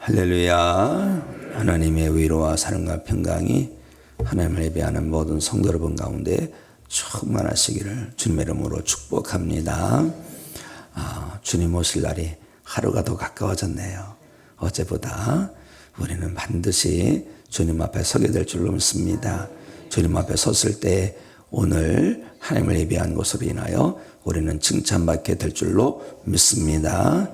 할렐루야. 하나님의 위로와 사랑과 평강이 하나님을 예배하는 모든 성도 여러분 가운데 충만하시기를 주님의 이름으로 축복합니다. 주님 오실 날이 하루가 더 가까워졌네요. 어제보다 우리는 반드시 주님 앞에 서게 될 줄로 믿습니다. 주님 앞에 섰을 때 오늘 하나님을 예배한 것으로 인하여 우리는 칭찬받게 될 줄로 믿습니다.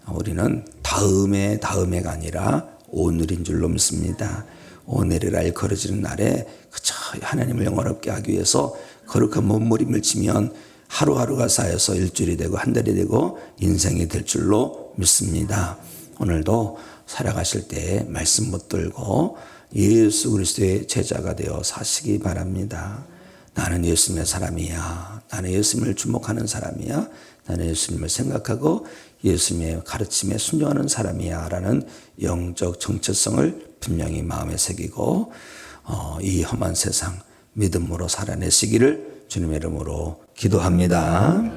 우리는 다음에가 아니라 오늘인 줄로 믿습니다. 오늘이라 일컬어지는 날에 그저 하나님을 영원롭게 하기 위해서 거룩한 몸부림을 치면 하루하루가 쌓여서 일주일이 되고 한 달이 되고 인생이 될 줄로 믿습니다. 오늘도 살아가실 때 말씀 붙들고 예수 그리스도의 제자가 되어 사시기 바랍니다. 나는 예수님의 사람이야. 나는 예수님을 주목하는 사람이야. 나는 예수님을 생각하고 예수님의 가르침에 순종하는 사람이야 라는 영적 정체성을 분명히 마음에 새기고 이 험한 세상 믿음으로 살아내시기를 주님의 이름으로 기도합니다.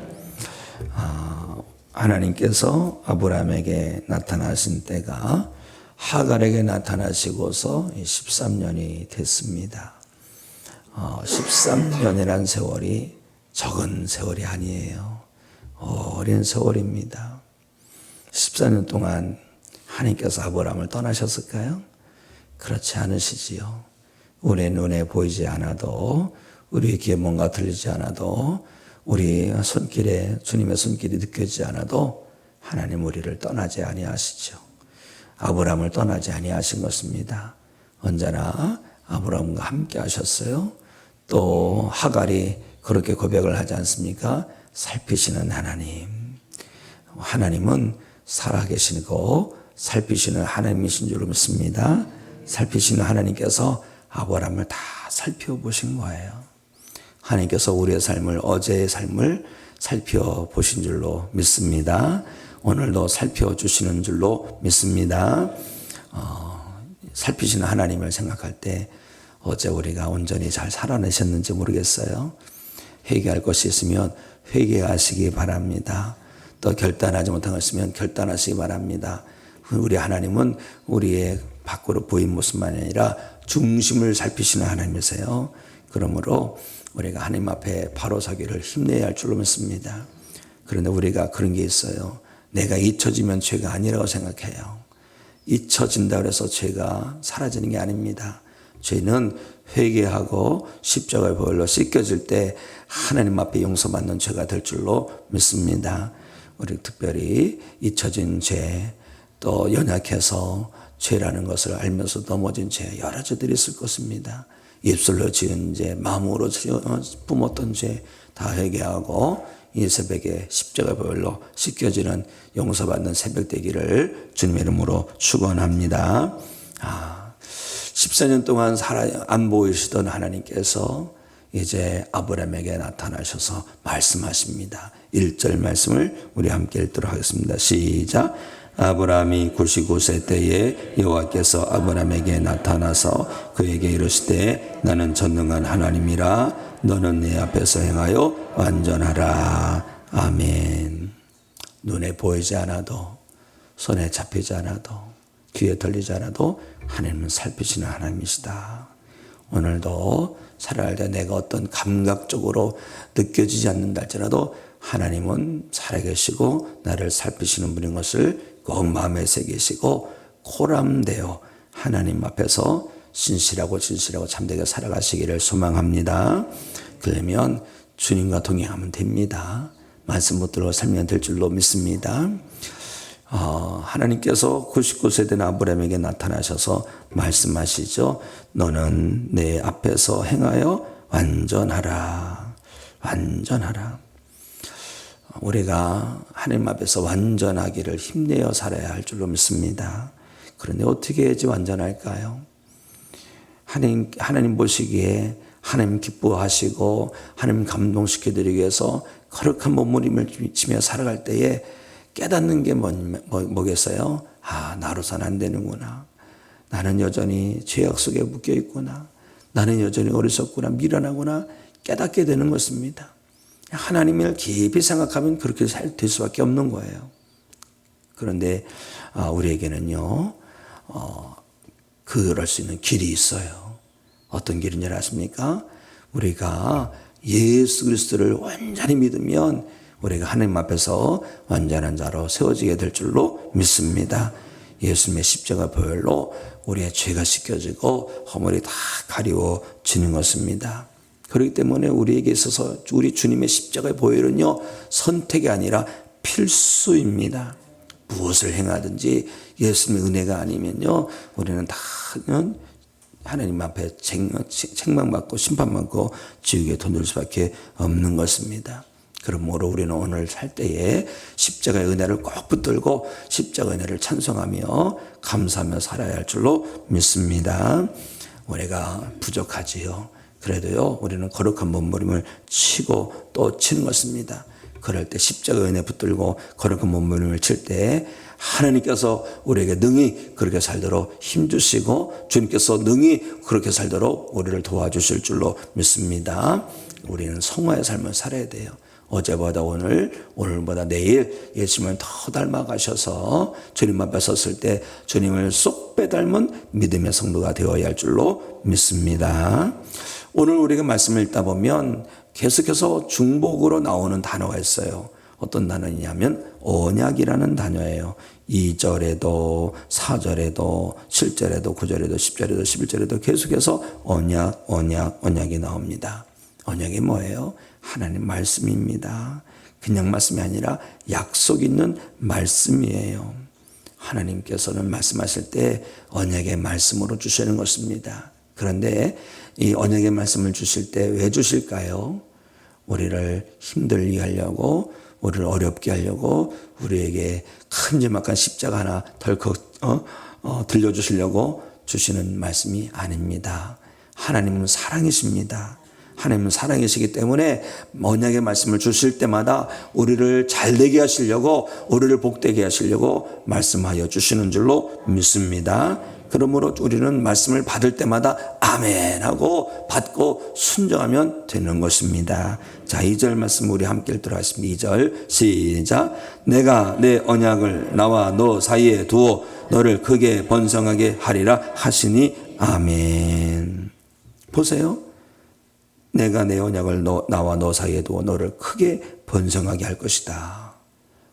하나님께서 아브라함에게 나타나신 때가 하갈에게 나타나시고서 13년이 됐습니다. 13년이란 세월이 적은 세월이 아니에요. 오랜 세월입니다. 14년 동안 하나님께서 아브라함을 떠나셨을까요? 그렇지 않으시지요. 우리의 눈에 보이지 않아도, 우리의 귀에 뭔가 들리지 않아도, 우리 손길에 주님의 손길이 느껴지지 않아도 하나님 우리를 떠나지 아니하시죠. 아브라함을 떠나지 아니하신 것입니다. 언제나 아브라함과 함께 하셨어요. 또 하갈이 그렇게 고백을 하지 않습니까? 살피시는 하나님. 하나님은 살아계시고 살피시는 하나님이신 줄 믿습니다. 살피시는 하나님께서 아브라함을 다 살펴보신 거예요. 하나님께서 우리의 삶을, 어제의 삶을 살펴보신 줄로 믿습니다. 오늘도 살펴주시는 줄로 믿습니다. 살피시는 하나님을 생각할 때 어제 우리가 온전히 잘 살아내셨는지 모르겠어요. 회개할 것이 있으면 회개하시기 바랍니다. 또 결단하지 못한 것 있으면 결단하시기 바랍니다. 우리 하나님은 우리의 밖으로 보인 모습만 아니라 중심을 살피시는 하나님이세요. 그러므로 우리가 하나님 앞에 바로 서기를 힘내야 할 줄로 믿습니다. 그런데 우리가 그런 게 있어요. 내가 잊혀지면 죄가 아니라고 생각해요. 잊혀진다고 해서 죄가 사라지는 게 아닙니다. 죄는 회개하고 십자가의 보혈로 씻겨질 때 하나님 앞에 용서받는 죄가 될 줄로 믿습니다. 우리 특별히 잊혀진 죄, 또 연약해서 죄라는 것을 알면서 넘어진 죄, 여러 죄들이 있을 것입니다. 입술로 지은 죄, 마음으로 뿜었던 죄 다 회개하고 이 새벽에 십자가 보혈로 씻겨지는 용서받는 새벽 되기를 주님의 이름으로 축원합니다. 14년 동안 안 보이시던 하나님께서 이제 아브라함에게 나타나셔서 말씀하십니다. 1절 말씀을 우리 함께 읽도록 하겠습니다. 시작. 아브라함이 99세 때에 여호와께서 아브라함에게 나타나서 그에게 이르시되 나는 전능한 하나님이라 너는 내 앞에서 행하여 완전하라. 아멘. 눈에 보이지 않아도, 손에 잡히지 않아도, 귀에 들리지 않아도 하나님은 살피시는 하나님이시다. 오늘도 살아갈 때 내가 어떤 감각적으로 느껴지지 않는다 할지라도 하나님은 살아계시고 나를 살피시는 분인 것을 꼭 마음에 새기시고 코람되어 하나님 앞에서 진실하고 참되게 살아가시기를 소망합니다. 그러면 주님과 동행하면 됩니다. 말씀 붙들고 살면 될 줄로 믿습니다. 하나님께서 99세 된 아브라함에게 나타나셔서 말씀하시죠. 너는 내 앞에서 행하여 완전하라. 완전하라. 우리가 하나님 앞에서 완전하기를 힘내어 살아야 할 줄로 믿습니다. 그런데 어떻게 해야지 완전할까요? 하나님 보시기에 하나님 기뻐하시고 하나님 감동시켜드리기 위해서 거룩한 몸부림을 치며 살아갈 때에 깨닫는 게 뭐겠어요? 나로선 안 되는구나. 나는 여전히 죄악 속에 묶여 있구나. 나는 여전히 어리석구나. 미련하구나. 깨닫게 되는 것입니다. 하나님을 깊이 생각하면 그렇게 될 수밖에 없는 거예요. 그런데 우리에게는요, 그럴 수 있는 길이 있어요. 어떤 길인지 아십니까? 우리가 예수 그리스도를 완전히 믿으면 우리가 하나님 앞에서 완전한 자로 세워지게 될 줄로 믿습니다. 예수님의 십자가 보혈로 우리의 죄가 씻겨지고 허물이 다 가리워지는 것입니다. 그렇기 때문에 우리에게 있어서 우리 주님의 십자가의 보혈은요, 선택이 아니라 필수입니다. 무엇을 행하든지 예수님의 은혜가 아니면요, 우리는 다 하나님 앞에 책망받고 심판받고 지옥에 던질 수밖에 없는 것입니다. 그러므로 우리는 오늘 살 때에 십자가의 은혜를 꼭 붙들고 십자가의 은혜를 찬송하며 감사하며 살아야 할 줄로 믿습니다. 우리가 부족하지요. 그래도요, 우리는 거룩한 몸부림을 치고 또 치는 것입니다. 그럴 때 십자가의 은혜 붙들고 거룩한 몸부림을 칠 때 하나님께서 우리에게 능히 그렇게 살도록 힘주시고 주님께서 능히 그렇게 살도록 우리를 도와주실 줄로 믿습니다. 우리는 성화의 삶을 살아야 돼요. 어제보다 오늘, 오늘보다 내일 예수님을 더 닮아가셔서 주님 앞에 섰을 때 주님을 쏙 빼닮은 믿음의 성도가 되어야 할 줄로 믿습니다. 오늘 우리가 말씀을 읽다 보면 계속해서 중복으로 나오는 단어가 있어요. 어떤 단어냐면 언약이라는 단어예요. 2절에도 4절에도 7절에도 9절에도 10절에도 11절에도 계속해서 언약이 나옵니다. 언약이 뭐예요? 하나님 말씀입니다. 그냥 말씀이 아니라 약속 있는 말씀이에요. 하나님께서는 말씀하실 때 언약의 말씀으로 주시는 것입니다. 그런데 이 언약의 말씀을 주실 때 왜 주실까요? 우리를 힘들게 하려고, 우리를 어렵게 하려고, 우리에게 큼지막한 십자가 하나 덜컥 들려주시려고 주시는 말씀이 아닙니다. 하나님은 사랑이십니다. 하나님은 사랑이시기 때문에 언약의 말씀을 주실 때마다 우리를 잘되게 하시려고, 우리를 복되게 하시려고 말씀하여 주시는 줄로 믿습니다. 그러므로 우리는 말씀을 받을 때마다 아멘 하고 받고 순종하면 되는 것입니다. 자, 2절 말씀 우리 함께 읽도록 하겠습니다. 2절 시작. 내가 내 언약을 나와 너 사이에 두어 너를 크게 번성하게 하리라 하시니 아멘. 보세요. 내가 내 언약을 나와 너 사이에 두어 너를 크게 번성하게 할 것이다.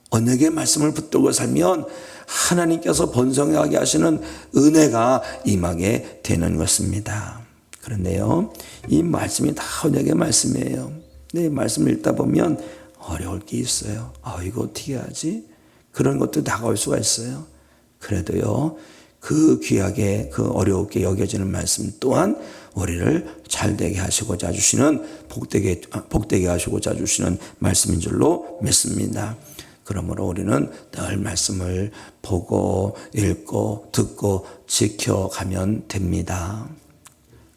언약의 말씀을 붙들고 살면 하나님께서 번성하게 하시는 은혜가 임하게 되는 것입니다. 그런데요, 이 말씀이 다 언약의 말씀이에요. 네, 말씀을 읽다 보면 어려울 게 있어요. 이거 어떻게 하지? 그런 것도 다가올 수가 있어요. 그래도요, 그 귀하게, 그 어렵게 여겨지는 말씀 또한 우리를 잘되게 하시고자 주시는, 복되게 하시고자 주시는 말씀인 줄로 믿습니다. 그러므로 우리는 늘 말씀을 보고 읽고 듣고 지켜가면 됩니다.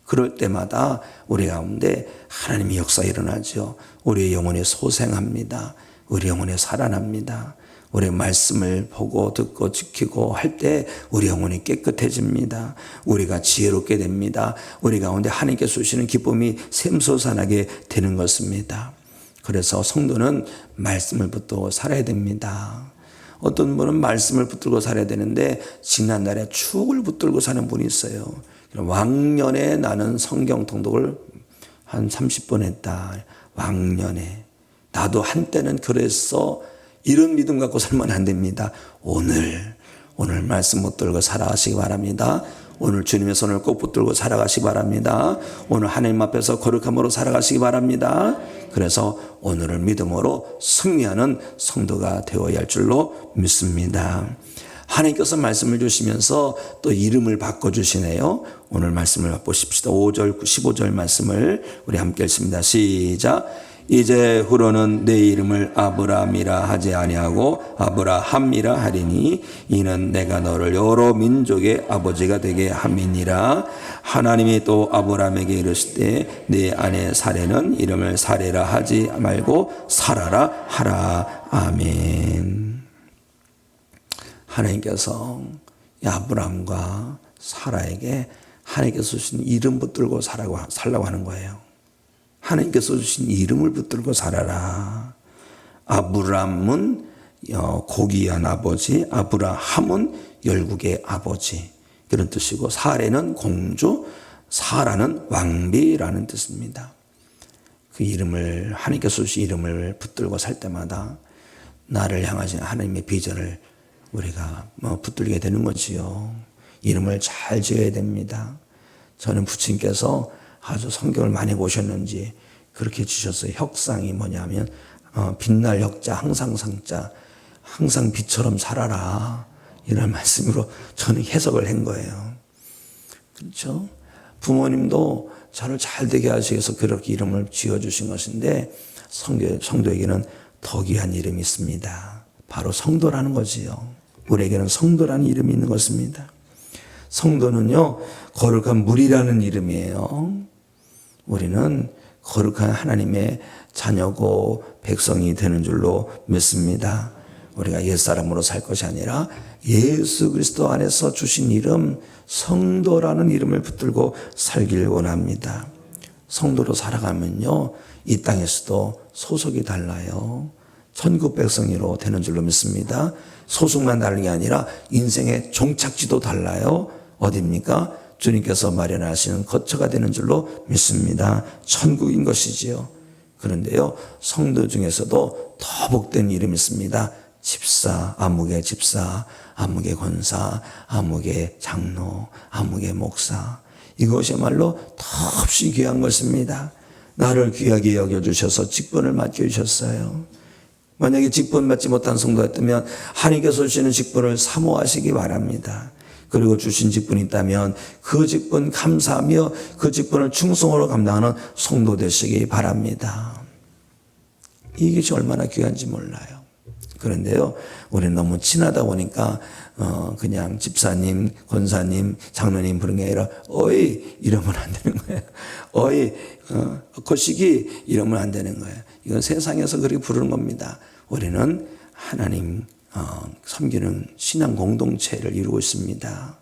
그럴 때마다 우리 가운데 하나님의 역사 일어나죠. 우리의 영혼이 소생합니다. 우리 영혼이 살아납니다. 우리의 말씀을 보고 듣고 지키고 할 때 우리 영혼이 깨끗해집니다. 우리가 지혜롭게 됩니다. 우리 가운데 하나님께서 주시는 기쁨이 샘솟아나게 되는 것입니다. 그래서 성도는 말씀을 붙들고 살아야 됩니다. 어떤 분은 말씀을 붙들고 살아야 되는데 지난날에 추억을 붙들고 사는 분이 있어요. 왕년에 나는 성경 통독을 한 30번 했다. 왕년에. 나도 한때는 그랬어. 이런 믿음 갖고 살면 안 됩니다. 오늘 말씀 붙들고 살아가시기 바랍니다. 오늘 주님의 손을 꼭 붙들고 살아가시기 바랍니다. 오늘 하나님 앞에서 거룩함으로 살아가시기 바랍니다. 그래서 오늘을 믿음으로 승리하는 성도가 되어야 할 줄로 믿습니다. 하나님께서 말씀을 주시면서 또 이름을 바꿔주시네요. 오늘 말씀을 보십시다. 5절, 15절 말씀을 우리 함께 읽습니다. 시작. 이제 후로는 내 이름을 아브라함이라 하지 아니하고 아브라함이라 하리니 이는 내가 너를 여러 민족의 아버지가 되게 함이니라. 하나님이 또 아브라함에게 이르시되 네 아내 사레는 이름을 사레라 하지 말고 사라라 하라. 아멘. 하나님께서 아브라함과 사라에게 하나님께서 주신 이름 붙들고 살라고 하는 거예요. 하나님께서 주신 이름을 붙들고 살아라. 아브람은 고귀한 아버지, 아브라함은 열국의 아버지. 그런 뜻이고, 사레는 공주, 사라는 왕비라는 뜻입니다. 그 이름을, 하나님께서 주신 이름을 붙들고 살 때마다 나를 향하신 하나님의 비전을 우리가 붙들게 되는 거지요. 이름을 잘 지어야 됩니다. 저는 부친께서 아주 성경을 많이 보셨는지 그렇게 주셨어요. 혁상이 뭐냐면 빛날 혁자, 항상 상자, 항상 빛처럼 살아라, 이런 말씀으로 저는 해석을 한 거예요. 그렇죠? 부모님도 저를 잘 되게 하시기 위해서 그렇게 이름을 지어주신 것인데, 성도에게는 더 귀한 이름이 있습니다. 바로 성도라는 거지요. 우리에게는 성도라는 이름이 있는 것입니다. 성도는요, 거룩한 물이라는 이름이에요. 우리는 거룩한 하나님의 자녀고 백성이 되는 줄로 믿습니다. 우리가 옛사람으로 살 것이 아니라 예수 그리스도 안에서 주신 이름, 성도라는 이름을 붙들고 살길 원합니다. 성도로 살아가면요, 이 땅에서도 소속이 달라요. 천국 백성으로 되는 줄로 믿습니다. 소속만 다른 게 아니라 인생의 종착지도 달라요. 어디입니까? 주님께서 마련하시는 거처가 되는 줄로 믿습니다. 천국인 것이지요. 그런데요, 성도 중에서도 더 복된 이름이 있습니다. 집사, 아무개 집사, 아무개 권사, 아무개 장로, 아무개 목사. 이것이야말로 더없이 귀한 것입니다. 나를 귀하게 여겨주셔서 직분을 맡겨주셨어요. 만약에 직분 받지 못한 성도였다면 하나님께서 주시는 직분을 사모하시기 바랍니다. 그리고 주신 직분이 있다면 그 직분 감사하며 그 직분을 충성으로 감당하는 성도 되시기 바랍니다. 이것이 얼마나 귀한지 몰라요. 그런데요, 우리는 너무 친하다 보니까 그냥 집사님, 권사님, 장로님 부르는 게 아니라 어이 이러면 안 되는 거예요. 어이, 거시기 이러면 안 되는 거예요. 이건 세상에서 그렇게 부르는 겁니다. 우리는 하나님 섬기는 신앙 공동체를 이루고 있습니다.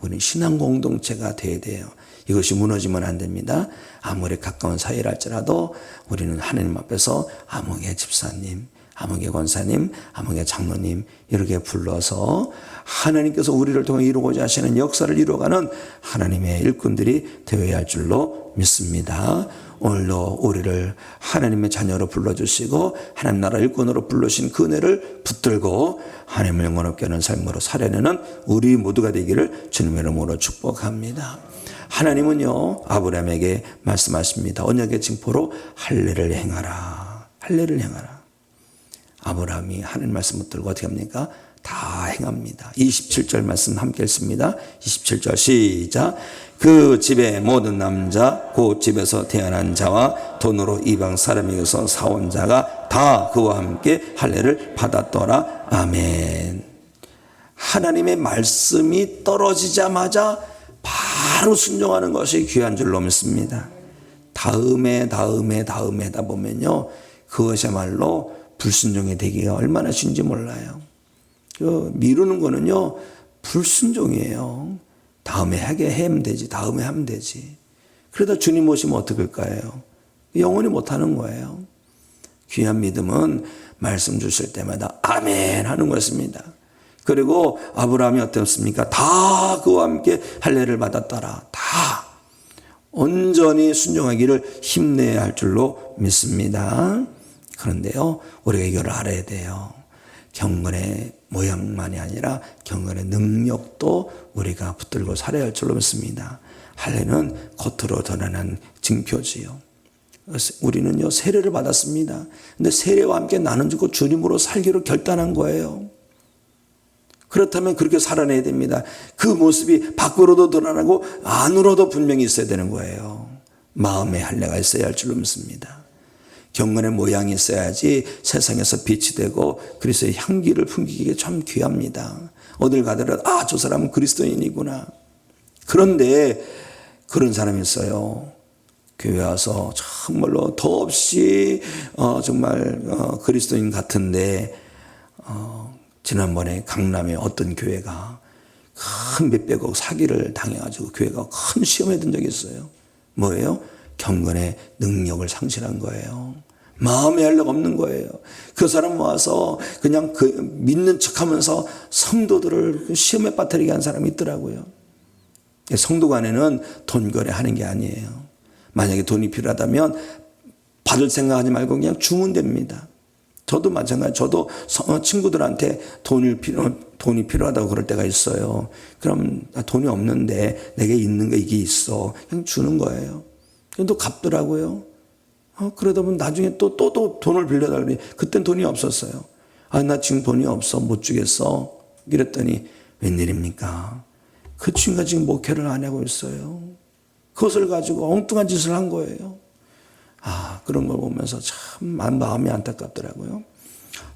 우리는 신앙 공동체가 돼야 돼요. 이것이 무너지면 안 됩니다. 아무리 가까운 사이라 할지라도 우리는 하나님 앞에서 아무개 집사님, 아무개 권사님, 아무개 장로님 이렇게 불러서 하나님께서 우리를 통해 이루고자 하시는 역사를 이루어가는 하나님의 일꾼들이 되어야 할 줄로 믿습니다. 오늘도 우리를 하나님의 자녀로 불러주시고 하나님 나라 일꾼으로 불러주신 그 은혜를 붙들고 하나님을 영원롭게 하는 삶으로 살아내는 우리 모두가 되기를 주님의 이름으로 축복합니다. 하나님은요, 아브라함에게 말씀하십니다. 언약의 징표로 할례를 행하라. 할례를 행하라. 아브라함이 하나님 말씀 붙들고 어떻게 합니까? 다 행합니다. 27절 말씀 함께 읽습니다. 27절 시작. 그 집의 모든 남자 그 집에서 태어난 자와 돈으로 이방 사람에게서 사온 자가 다 그와 함께 할례를 받았더라. 아멘. 하나님의 말씀이 떨어지자마자 바로 순종하는 것이 귀한 줄로 믿습니다. 다음에 하다 보면요, 그것이야말로 불순종이 되기가 얼마나 쉬운지 몰라요. 미루는 거는요, 불순종이에요. 다음에 하면 되지. 다음에 하면 되지. 그러다 주님 오시면 어떡할까요? 영원히 못하는 거예요. 귀한 믿음은 말씀 주실 때마다 아멘 하는 것입니다. 그리고 아브라함이 어땠습니까? 다 그와 함께 할례를 받았더라. 다 온전히 순종하기를 힘내야 할 줄로 믿습니다. 그런데요, 우리가 이걸 알아야 돼요. 경건의 모양만이 아니라 경건의 능력도 우리가 붙들고 살아야 할 줄로 믿습니다. 할례는 겉으로 드러난 증표지요. 우리는요, 세례를 받았습니다. 근데 세례와 함께 나는 죽고 주님으로 살기로 결단한 거예요. 그렇다면 그렇게 살아내야 됩니다. 그 모습이 밖으로도 드러나고 안으로도 분명히 있어야 되는 거예요. 마음의 할례가 있어야 할 줄로 믿습니다. 경건의 모양이 있어야지 세상에서 빛이 되고 그리스도의 향기를 풍기기에 참 귀합니다. 어딜 가더라도 저 사람은 그리스도인이구나. 그런데 그런 사람이 있어요. 교회 와서 정말로 더없이 정말 그리스도인 같은데 지난번에 강남의 어떤 교회가 큰 몇백억 사기를 당해가지고 교회가 큰 시험에 든 적이 있어요. 뭐예요? 경건의 능력을 상실한 거예요. 마음의 할례가 없는 거예요. 그 사람 모아서 그냥 믿는 척하면서 성도들을 시험에 빠뜨리게 한 사람이 있더라고요. 성도 간에는 돈 거래하는 게 아니에요. 만약에 돈이 필요하다면 받을 생각하지 말고 그냥 주면 됩니다. 저도 마찬가지. 저도 친구들한테 돈이 필요하다고 그럴 때가 있어요. 그럼 돈이 없는데 내게 있는 거 이게 있어. 그냥 주는 거예요. 또 갚더라고요. 그러다 보면 나중에 또 돈을 빌려달라 그러니 그땐 돈이 없었어요. 나 지금 돈이 없어. 못 주겠어. 이랬더니 웬일입니까? 그 친구가 지금 목회를 안 하고 있어요. 그것을 가지고 엉뚱한 짓을 한 거예요. 그런 걸 보면서 참 마음이 안타깝더라고요.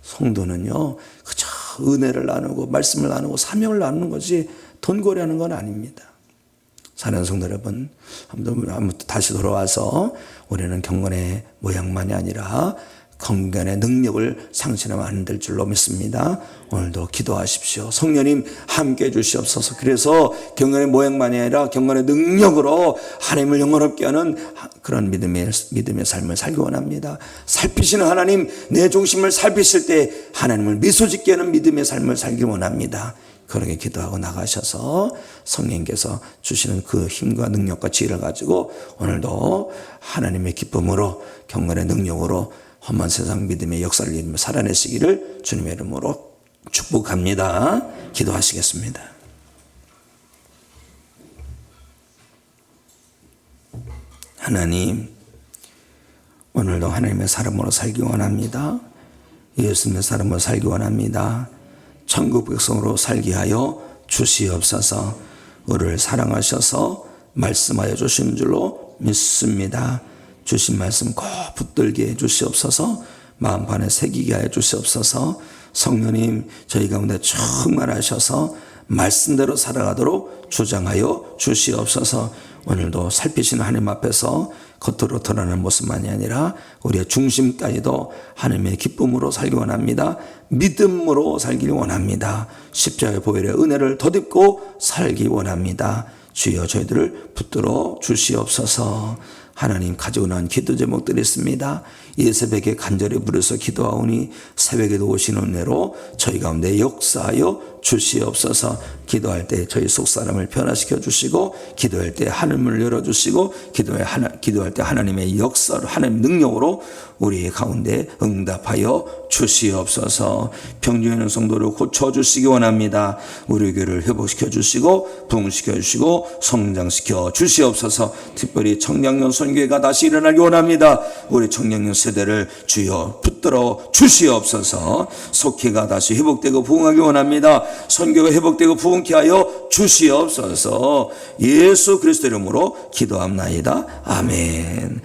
성도는요, 그저 은혜를 나누고 말씀을 나누고 사명을 나누는 거지 돈 거래하는 건 아닙니다. 사랑하는 성도 여러분, 한번 다시 돌아와서 우리는 경건의 모양만이 아니라 경건의 능력을 상실하면 안 될 줄로 믿습니다. 오늘도 기도하십시오. 성령님 함께해 주시옵소서. 그래서 경건의 모양만이 아니라 경건의 능력으로 하나님을 영원롭게 하는 그런 믿음의 삶을 살기 원합니다. 살피시는 하나님, 내 중심을 살피실 때 하나님을 미소짓게 하는 믿음의 삶을 살기 원합니다. 그렇게 기도하고 나가셔서 성령께서 주시는 그 힘과 능력과 지혜를 가지고 오늘도 하나님의 기쁨으로 경건의 능력으로 험한 세상 믿음의 역사를 이루며 살아내시기를 주님의 이름으로 축복합니다. 기도하시겠습니다. 하나님, 오늘도 하나님의 사람으로 살기 원합니다. 예수님의 사람으로 살기 원합니다. 천국 백성으로 살게 하여 주시옵소서. 우리를 사랑하셔서 말씀하여 주시는 줄로 믿습니다. 주신 말씀 꼭 붙들게 해 주시옵소서. 마음판에 새기게 하여 주시옵소서. 성령님 저희 가운데 충만하셔서 말씀대로 살아가도록 주장하여 주시옵소서. 오늘도 살피시는 하나님 앞에서 겉으로 드러나는 모습만이 아니라 우리의 중심까지도 하나님의 기쁨으로 살기 원합니다. 믿음으로 살기 원합니다. 십자가의 보혈의 은혜를 덧입고 살기 원합니다. 주여 저희들을 붙들어 주시옵소서. 하나님 가지고 나온 기도 제목들이 있습니다. 이 새벽에 간절히 부르서 기도하오니 새벽에도 오시는 은혜로 저희 가운데 역사하여 주시옵소서. 기도할 때 저희 속사람을 변화시켜 주시고 기도할 때 하늘문을 열어주시고 기도할 때 하나님의 역사로 하나님의 능력으로 우리 가운데 응답하여 주시옵소서. 병중에 있는 성도를 고쳐주시기 원합니다. 우리 교회를 회복시켜 주시고 부흥시켜 주시고 성장시켜 주시옵소서. 특별히 청량년 선교회가 다시 일어나기 원합니다. 우리 청량년 세대를 주여 붙들어 주시옵소서. 속회가 다시 회복되고 부흥하기 원합니다. 선교가 회복되고 부흥케 하여 주시옵소서. 예수 그리스도 이름으로 기도합나이다. 아멘.